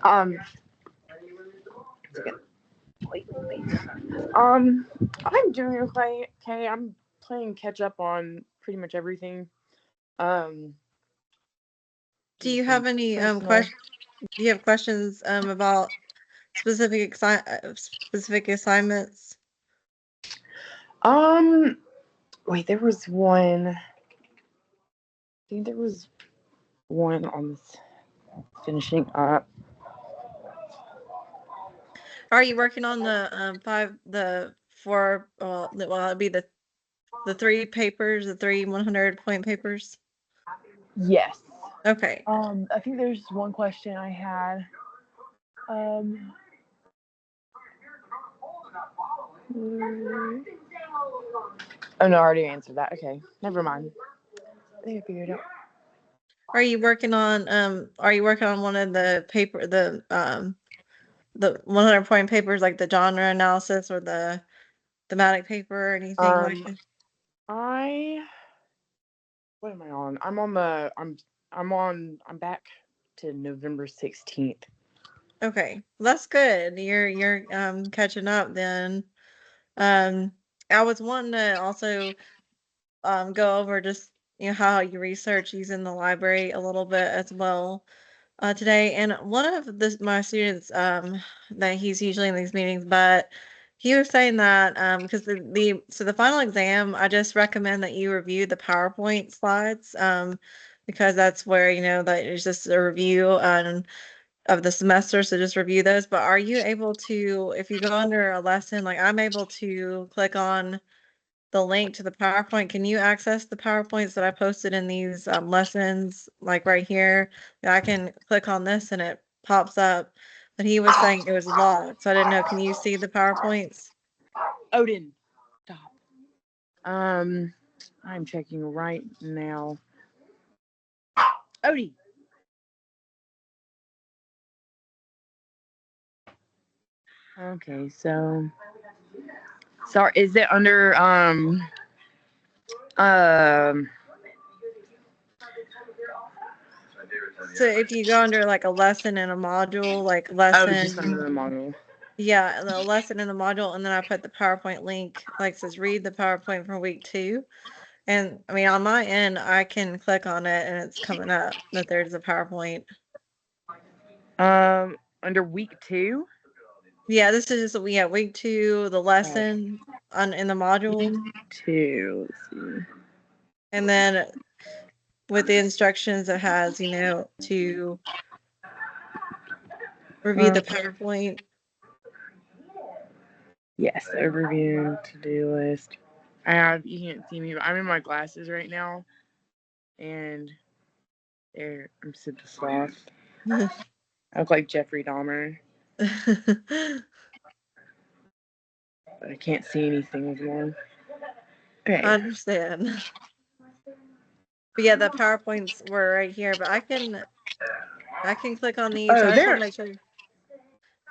Um, wait. I'm doing okay. Okay, I'm playing catch up on pretty much everything. Um, Do you some have any personal. do you have questions about specific assignments? Um, wait, there was one. I think there was one on this finishing up. Are you working on the four, well, it'd be the three papers, the three 100-point papers? Yes. Okay. I think there's one question I had. Um, oh no, I already answered that. Okay, never mind. I think I figured it out. Are you working on one of the 100-point papers, like the genre analysis or the thematic paper or anything like Um, that? I what am I on? I'm back to November 16th. Okay. That's good. You're catching up then. Um I was wanting to also go over just how you research using the library a little bit as well today. And one of my students that he's usually in these meetings, but he was saying that because the final exam, I just recommend that you review the PowerPoint slides because that's where that it's just a review of the semester, so just review those. But are you able to, if you go under a lesson, like I'm able to click on the link to the PowerPoint? Can you access the PowerPoints that I posted in these lessons, like right here? I can click on this and it pops up. But he was saying it was locked, so I didn't know. Can you see the PowerPoints? Odin, stop. Um, I'm checking right now. Odie. Okay, so sorry. Is it under um? So if you go under like a lesson in a module, like Oh, just lesson, under the model. yeah, the lesson in the module, and then I put the PowerPoint link, like says read the PowerPoint for week 2. And I mean, on my end, I can click on it and it's coming up that there's a PowerPoint. Under week 2. Yeah, this is just week 2, the lesson in the module, Week 2. Let's see. and then with the instructions it has, to review the Um, PowerPoint. yes, overview to do list. You can't see me, but I'm in my glasses right now, and I'm super soft. I look like Jeffrey Dahmer, but I can't see anything with one. I Okay. understand. But yeah, the PowerPoints were right here, but I can click on these. Oh, I just want there. to make sure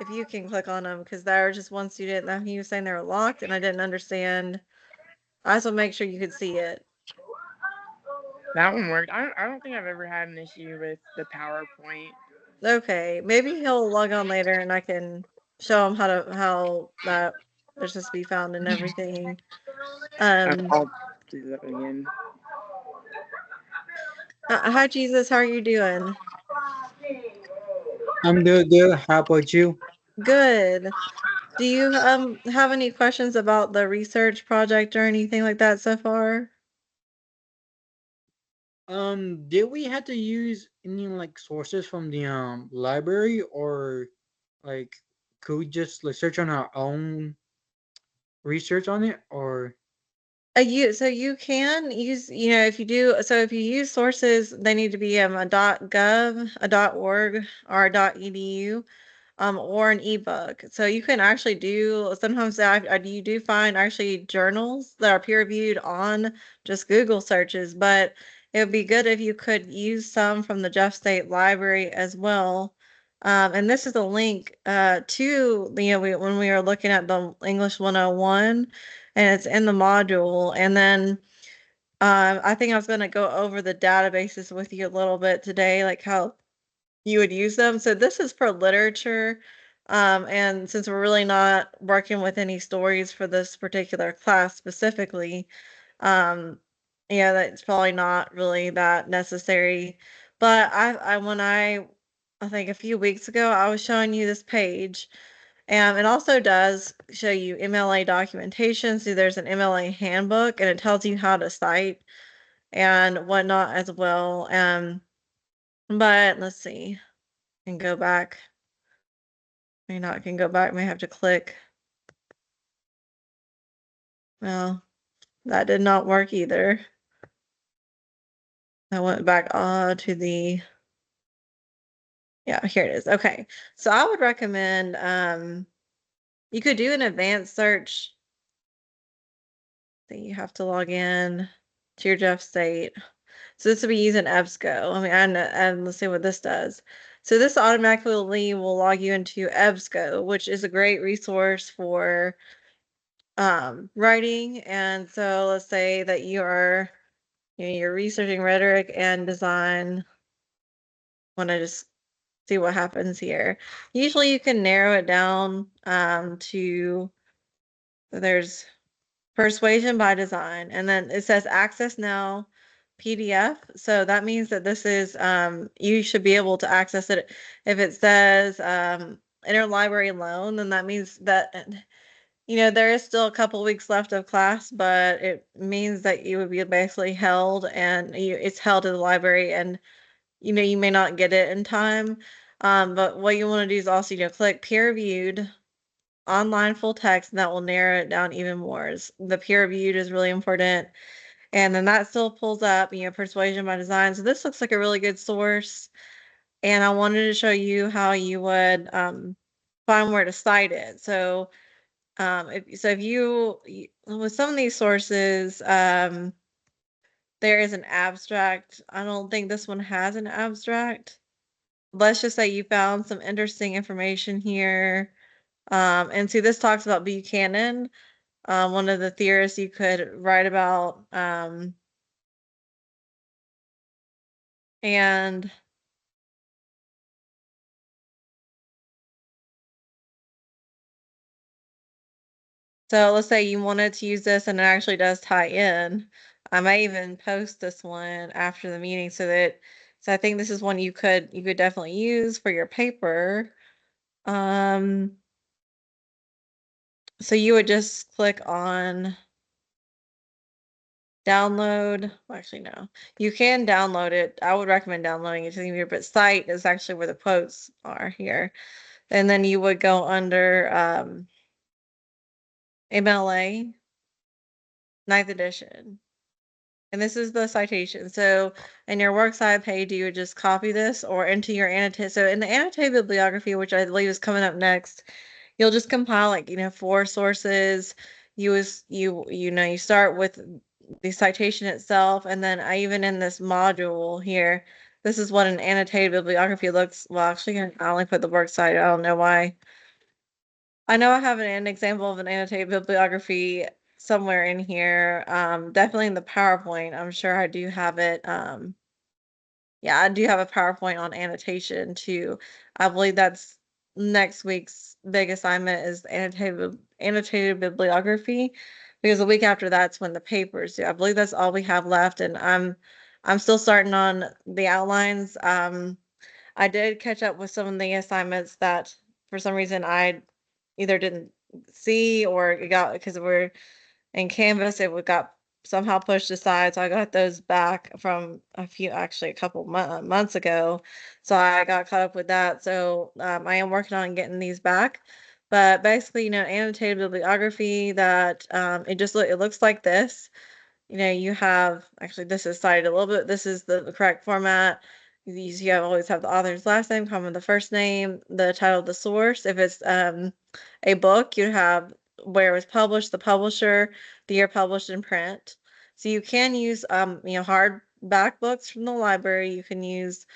if you can click on them, because there was just one student that he was saying they were locked and I didn't understand. I just want to make sure you could see it. That one worked. I don't think I've ever had an issue with the PowerPoint. Okay, maybe he'll log on later and I can show him how that it's just be found and everything. Um, I'll do that again. Hi Jesus, how are you doing? I'm good, good. How about you? Good. Do you have any questions about the research project or anything like that so far? Did we have to use any like sources from the library, or like could we just like search on our own research on it, or You can use, if you do, so if you use sources, they need to be a .gov, a .org, or a .edu, or an ebook. So you can actually do, sometimes you do find actually journals that are peer reviewed on just Google searches, but it would be good if you could use some from the Jeff State Library as well. And this is a link to, when we were looking at the English 101, and it's in the module. And then I think I was going to go over the databases with you a little bit today, like how you would use them. So this is for literature. And since we're really not working with any stories for this particular class specifically, um, yeah, that's probably not really that necessary. But I think a few weeks ago, I was showing you this page. It also does show you MLA documentation. So there's an MLA handbook and it tells you how to cite and whatnot as well. But let's see, and go back. May not can go back, may have to click. Well, that did not work either. I went back to the, yeah, here it is. Okay. So I would recommend, you could do an advanced search. Then you have to log in to your Jeff State. So this will be using EBSCO. I mean, and let's see what this does. So this automatically will log you into EBSCO, which is a great resource for writing. And so let's say that you're researching rhetoric and design. Want to just see what happens here. Usually you can narrow it down to there's persuasion by design, and then it says access now PDF. So that means that this is you should be able to access it. If it says interlibrary loan, then that means that there is still a couple weeks left of class, but it means that you would be basically held and it's held at the library, and you may not get it in time. But what you want to do is also, click peer reviewed online full text, and that will narrow it down even more. The peer reviewed is really important. And then that still pulls up, persuasion by design. So this looks like a really good source. And I wanted to show you how you would find where to cite it. So if you with some of these sources, there is an abstract. I don't think this one has an abstract. Let's just say you found some interesting information here. And see, this talks about Buchanan, one of the theorists you could write about. And so let's say you wanted to use this and it actually does tie in. I might even post this one after the meeting so I think this is one you could definitely use for your paper. So you would just click on download. Well, actually, no. You can download it. I would recommend downloading it to the computer, but cite is actually where the quotes are here. And then you would go under MLA, 9th edition. And this is the citation. So in your works cited page, you would just copy this or into your annotate. So in the annotated bibliography, which I believe is coming up next, you'll just compile 4 sources. You start with the citation itself, and then even in this module here, this is what an annotated bibliography looks. Well, actually, I only put the works cited. I don't know why. I know I have an example of an annotated bibliography somewhere in here. Definitely in the PowerPoint. I'm sure I do have it. Yeah, I do have a PowerPoint on annotation too. I believe that's next week's big assignment is annotated bibliography, because the week after that's when the papers do. I believe that's all we have left, and I'm still starting on the outlines. I did catch up with some of the assignments that for some reason I either didn't see or it got because we're in Canvas, it got somehow pushed aside. So I got those back from actually a couple months ago. So I got caught up with that. So I am working on getting these back. But basically, annotated bibliography that it looks like this. You have actually this is cited a little bit. This is the correct format. You always have the author's last name, comma the first name, the title of the source. If it's a book, you have where it was published, the publisher, the year published in print. So you can use hardback books from the library. You can use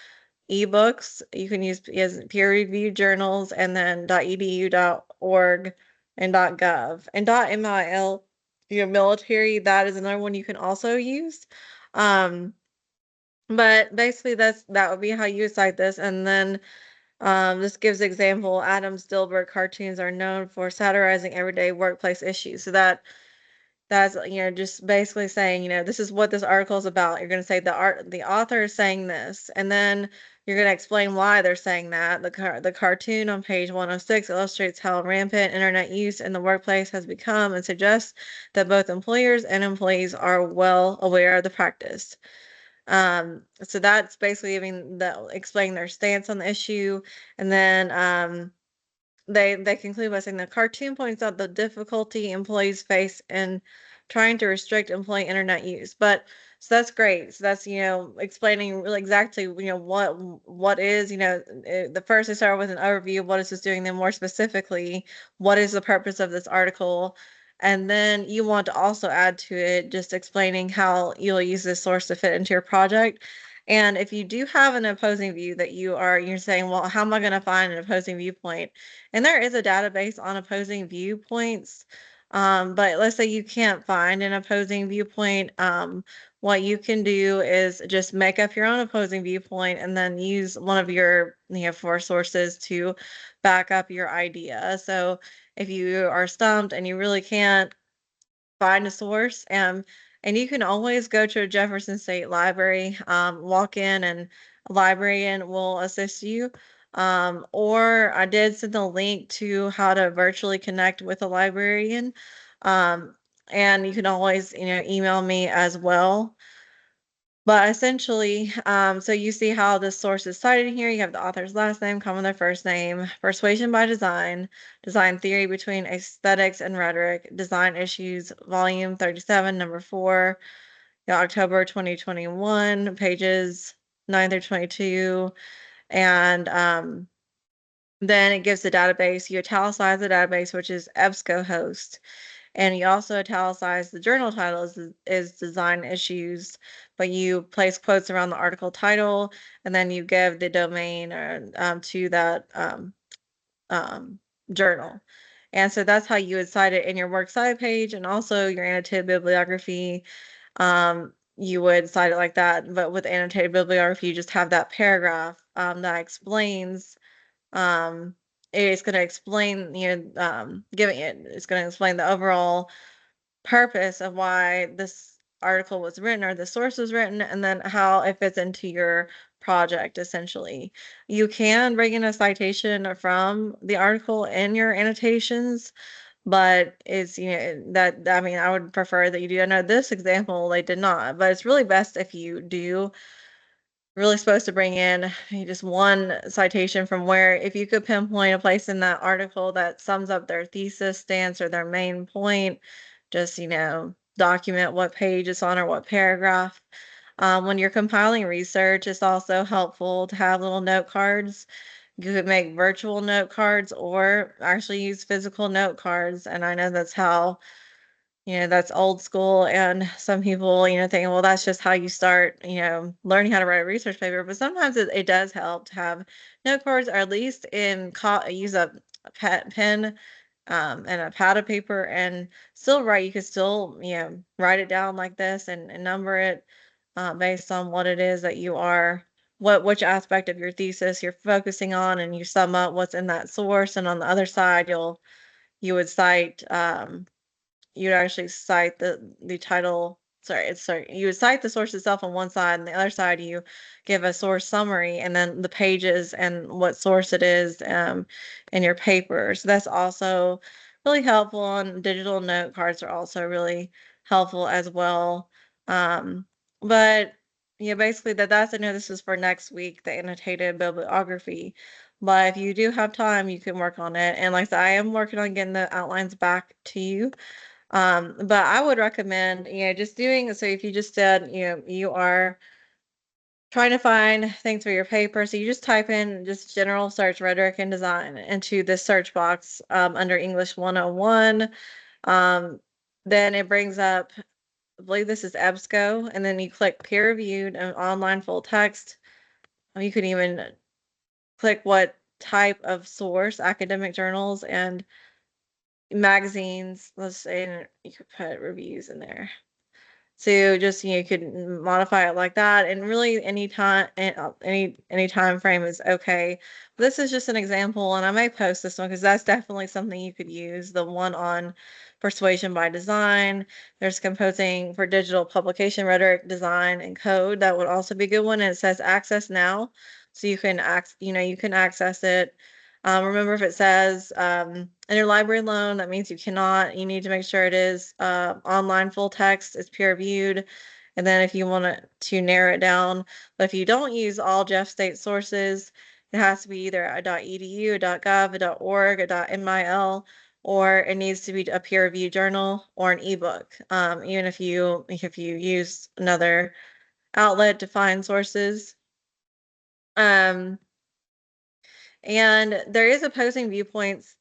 ebooks. You can use peer-reviewed journals, and then .edu, .org, and .gov, and .mil. Military, that is another one you can also use. But basically, that would be how you cite this, and then this gives example. Adam Dilbert cartoons are known for satirizing everyday workplace issues. So that's just basically saying this is what this article is about. You're going to say the author is saying this, and then you're going to explain why they're saying that. The cartoon on page 106 illustrates how rampant internet use in the workplace has become and suggests that both employers and employees are well aware of the practice. So that's basically explaining their stance on the issue, and then they conclude by saying the cartoon points out the difficulty employees face in trying to restrict employee internet use. But so that's great. So that's explaining really exactly what is the first they start with an overview of what is this doing, then more specifically what is the purpose of this article, and then you want to also add to it just explaining how you'll use this source to fit into your project. And if you do have an opposing view that you're saying, well, how am I going to find an opposing viewpoint? And there is a database on opposing viewpoints. But let's say you can't find an opposing viewpoint. What you can do is just make up your own opposing viewpoint and then use one of your four sources to back up your idea. So if you are stumped and you really can't find a source, and you can always go to a Jefferson State Library, walk in and a librarian will assist you. Or I did send a link to how to virtually connect with a librarian. Um, and you can always, email me as well. But essentially, so you see how the source is cited here. You have the author's last name, comma their first name, Persuasion by Design, Design Theory Between Aesthetics and Rhetoric, Design Issues, Volume 37, Number 4, October 2021, pages 9 through 22. And then it gives the database. You italicize the database, which is EBSCOhost. And you also italicize the journal title is Design Issues, but you place quotes around the article title, and then you give the domain to that journal. And so that's how you would cite it in your works cited page, and also your annotated bibliography. You would cite it like that, but with annotated bibliography, you just have that paragraph that explains it's going to explain it's going to explain the overall purpose of why this article was written or the source was written, and then how it fits into your project. Essentially, you can bring in a citation from the article in your annotations, but it's that I mean I would prefer that you do. I know this example they did not, but it's really best if you do really supposed to bring in just one citation from where, if you could pinpoint a place in that article that sums up their thesis stance or their main point, just document what page it's on or what paragraph. When you're compiling research, it's also helpful to have little note cards. You could make virtual note cards or actually use physical note cards, and I know that's how that's old school, and some people, think, well, that's just how you start, learning how to write a research paper. But sometimes it does help to have note cards, or at least use a pen and a pad of paper and still write. You could still, write it down like this and number it based on what it is that you are, which aspect of your thesis you're focusing on, and you sum up what's in that source. And on the other side, you would cite you'd actually cite the title. Sorry, you would cite the source itself on one side, and the other side you give a source summary, and then the pages and what source it is in your paper. So that's also really helpful, and digital note cards are also really helpful as well. But yeah, basically that's, I know this is for next week, the annotated bibliography. But if you do have time, you can work on it. And like I said, I am working on getting the outlines back to you. But I would recommend, just doing, so if you just said, you are trying to find things for your paper, so you just type in just general search rhetoric and design into this search box under English 101. Then it brings up, I believe this is EBSCO, and then you click peer reviewed and online full text. You can even click what type of source, academic journals and magazines. Let's say you could put reviews in there. So just, you could modify it like that, and really any time, any time frame is okay. This is just an example, and I may post this one because that's definitely something you could use. The one on persuasion by design. There's composing for digital publication rhetoric, design, and code. That would also be a good one. And it says access now, so you can you can access it. Remember, if it says interlibrary loan, that means you cannot. You need to make sure it is online full text, it's peer reviewed. And then if you want to narrow it down, but if you don't use all Jeff State sources, it has to be either a .edu, a .gov, a .org, a .mil, or it needs to be a peer reviewed journal or an ebook. Even if you use another outlet to find sources. And there is opposing viewpoints,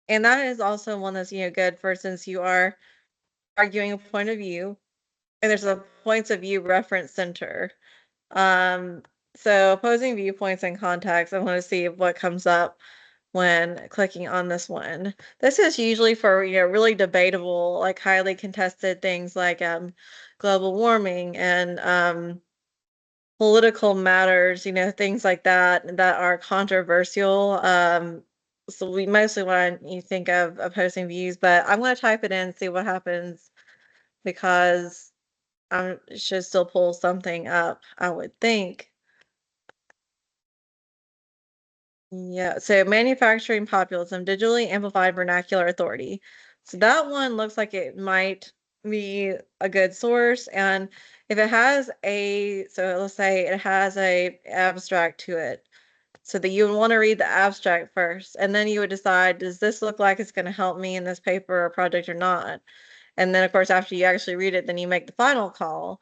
and that is also one that's, good for, since you are arguing a point of view, and there's a points of view reference center. So opposing viewpoints and context, I want to see what comes up when clicking on this one. This is usually for, really debatable, like highly contested things like global warming and political matters, things like that are controversial. So we mostly want you think of opposing views, but I'm going to type it in, see what happens, because I should still pull something up, I would think. Yeah, so manufacturing populism, digitally amplified vernacular authority. So that one looks like it might be a good source. And if it has so let's say it has a abstract to it. So that you would want to read the abstract first, and then you would decide, does this look like it's going to help me in this paper or project or not? And then, of course, after you actually read it, then you make the final call.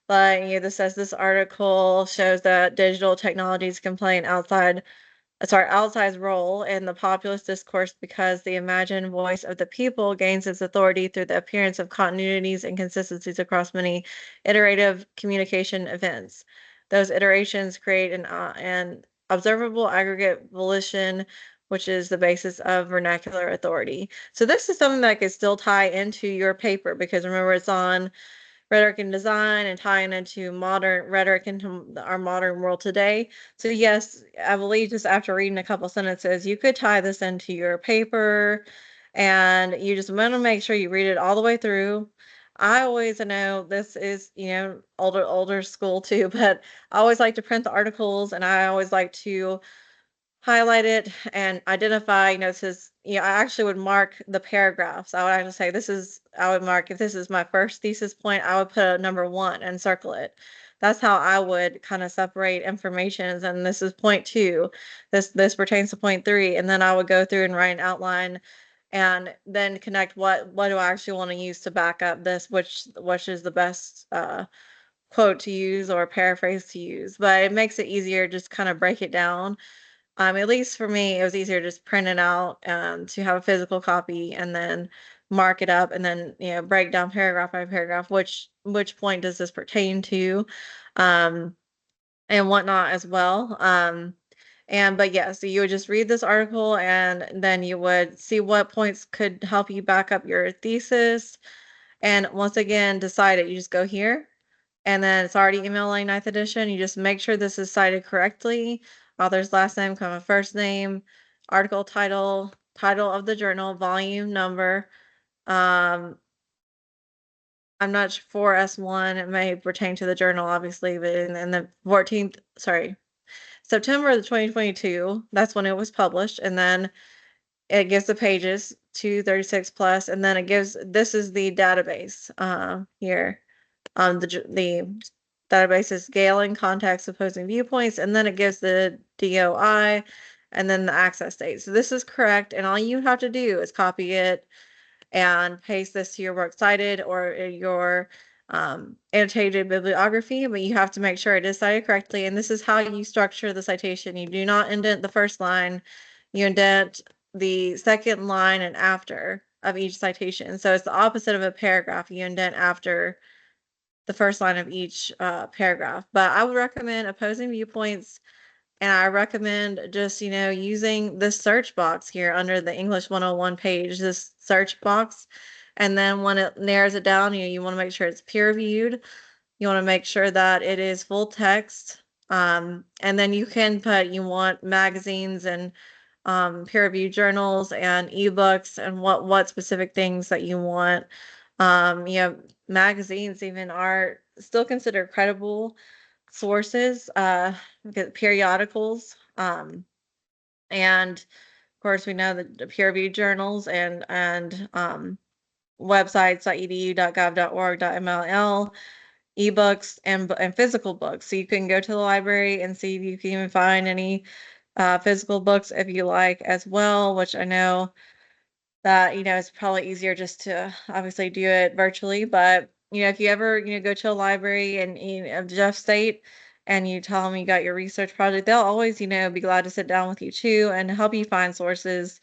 But this says this article shows that digital technologies can play an outsized role in the populist discourse because the imagined voice of the people gains its authority through the appearance of continuities and consistencies across many iterative communication events. Those iterations create an observable aggregate volition, which is the basis of vernacular authority. So this is something that could still tie into your paper, because remember, it's on rhetoric and design and tying into modern rhetoric into our modern world today. So yes, I believe just after reading a couple sentences, you could tie this into your paper, and you just want to make sure you read it all the way through. I always know this is, older school too, but I always like to print the articles, and I always like to highlight it and identify, this is, I actually would mark the paragraphs. I would actually say I would mark, if this is my first thesis point, I would put a number 1 and circle it. That's how I would kind of separate information. And this is point 2. This pertains to point 3. And then I would go through and write an outline and then connect what do I actually want to use to back up this, which is the best quote to use or paraphrase to use. But it makes it easier, just kind of break it down. At least for me, it was easier to just print it out to have a physical copy and then mark it up and then, break down paragraph by paragraph, which point does this pertain to, and whatnot as well. But yeah, so you would just read this article and then you would see what points could help you back up your thesis. And once again, decide it. You just go here, and then it's already emailing 9th edition. You just make sure this is cited correctly. Author's last name, comma, first name, article title, title of the journal, volume number. I'm not sure, 4S1, it may pertain to the journal, obviously, but in the 14th, September of 2022, that's when it was published. And then it gives the pages, 236 plus, and then it gives, this is the database here. The database is scaling context opposing viewpoints, and then it gives the DOI and then the access date. So this is correct, and all you have to do is copy it and paste this to your works cited or your annotated bibliography, but you have to make sure it is cited correctly. And this is how you structure the citation. You do not indent the first line, you indent the second line and after of each citation. So it's the opposite of a paragraph. You indent after the first line of each paragraph. But I would recommend opposing viewpoints, and I recommend just, using this search box here under the English 101 page, this search box. And then when it narrows it down, you want to make sure it's peer reviewed. You want to make sure that it is full text. And then you can put, you want magazines and peer-reviewed journals and ebooks and what specific things that you want. Magazines even are still considered credible sources, periodicals, and of course we know that the peer-reviewed journals and websites like edu.gov.org.mll, ebooks and physical books. So you can go to the library and see if you can even find any physical books if you like as well, which I know that, it's probably easier just to obviously do it virtually. But, if you ever, go to a library and of Jeff State and you tell them you got your research project, they'll always, be glad to sit down with you too and help you find sources.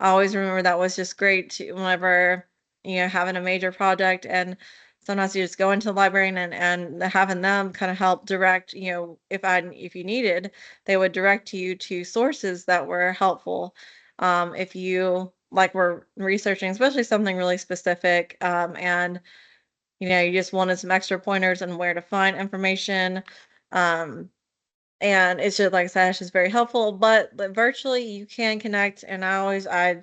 I always remember that was just great to whenever, having a major project, and sometimes you just go into the library and having them kind of help direct, if you needed, they would direct you to sources that were helpful. If you like were researching, especially something really specific, and you just wanted some extra pointers on where to find information. Um, and it's just like I said, it's just very helpful. But virtually you can connect, and I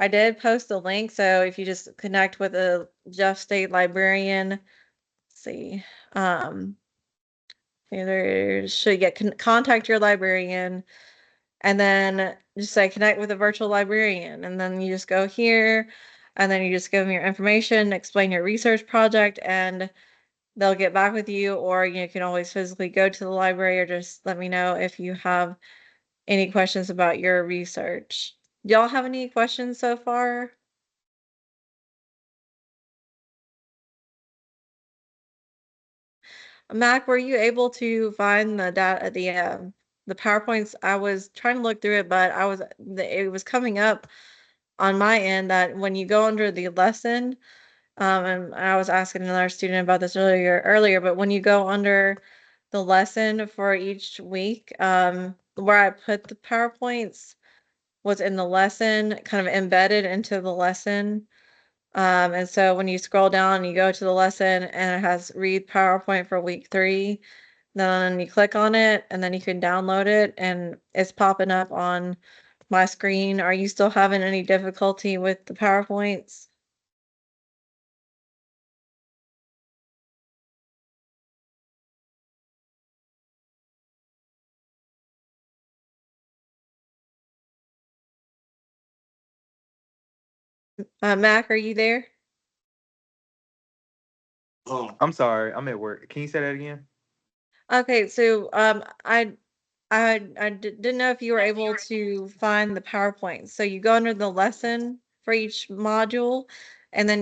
did post a link, so if you just connect with a Jeff State librarian, let's see, either should get contact your librarian, and then just say connect with a virtual librarian, and then you just go here, and then you just give them your information, explain your research project, and they'll get back with you, or you can always physically go to the library, or just let me know if you have any questions about your research. Do y'all have any questions so far? Mac, were you able to find the data, the PowerPoints? I was trying to look through it, but it was coming up on my end that when you go under the lesson, and I was asking another student about this earlier, but when you go under the lesson for each week, where I put the PowerPoints was in the lesson, kind of embedded into the lesson. And so when you scroll down, you go to the lesson and it has read PowerPoint for week 3. Then you click on it and then you can download it and it's popping up on my screen. Are you still having any difficulty with the PowerPoints? Mac, are you there? Oh, I'm sorry. I'm at work. Can you say that again? Okay, so didn't know if you were able to find the PowerPoint. So you go under the lesson for each module, and then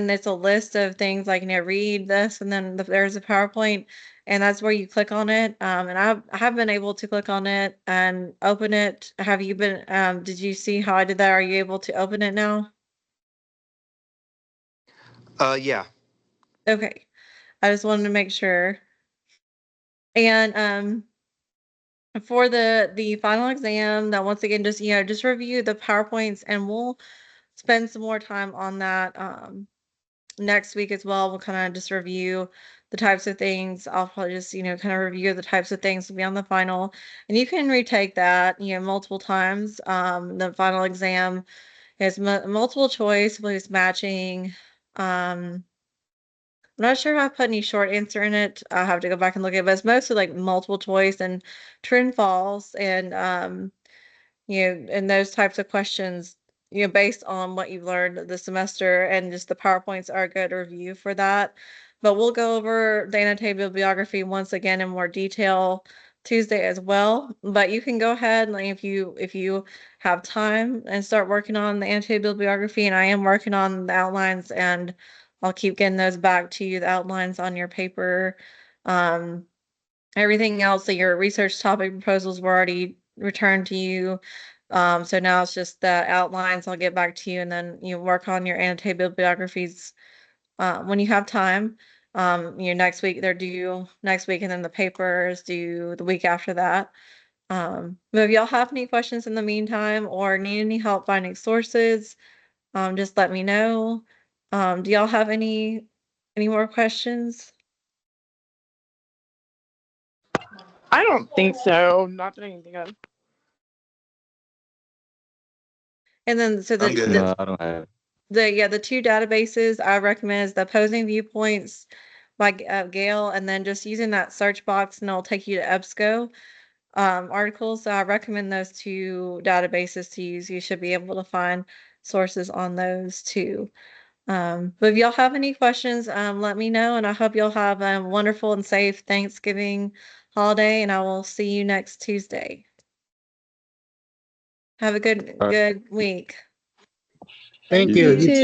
there's a list of things like, read this, and then there's a PowerPoint, and that's where you click on it. And I have been able to click on it and open it. Have you been, did you see how I did that? Are you able to open it now? Yeah. Okay. I just wanted to make sure. And for the final exam, that once again, just review the PowerPoints, and we'll spend some more time on that next week as well. We'll kind of just review the types of things. I'll probably just, kind of review the types of things to be on the final. And you can retake that, multiple times. The final exam is multiple choice, with matching. I'm not sure if I put any short answer in it. I'll have to go back and look at it, but it's mostly like multiple choice and true and false, and and those types of questions, based on what you've learned this semester, and just the PowerPoints are a good review for that. But we'll go over the annotated bibliography once again in more detail Tuesday as well. But you can go ahead, like, if you have time, and start working on the annotated bibliography, and I am working on the outlines, and I'll keep getting those back to you, the outlines on your paper. Everything else, that your research topic proposals were already returned to you. So now it's just the outlines. I'll get back to you, and then you work on your annotated bibliographies when you have time. Next week they're due next week, and then the paper is due the week after that. But if y'all have any questions in the meantime or need any help finding sources, just let me know. Do y'all have any more questions? I don't think so. Not that I can think of. And then so I'm good. No, I don't have. the two databases I recommend is the Opposing Viewpoints by Gail, and then just using that search box, and it'll take you to EBSCO articles. So I recommend those two databases to use. You should be able to find sources on those too. But if y'all have any questions, let me know, and I hope y'all have a wonderful and safe Thanksgiving holiday, and I will see you next Tuesday. Have a good week. Thank You you. too. You too.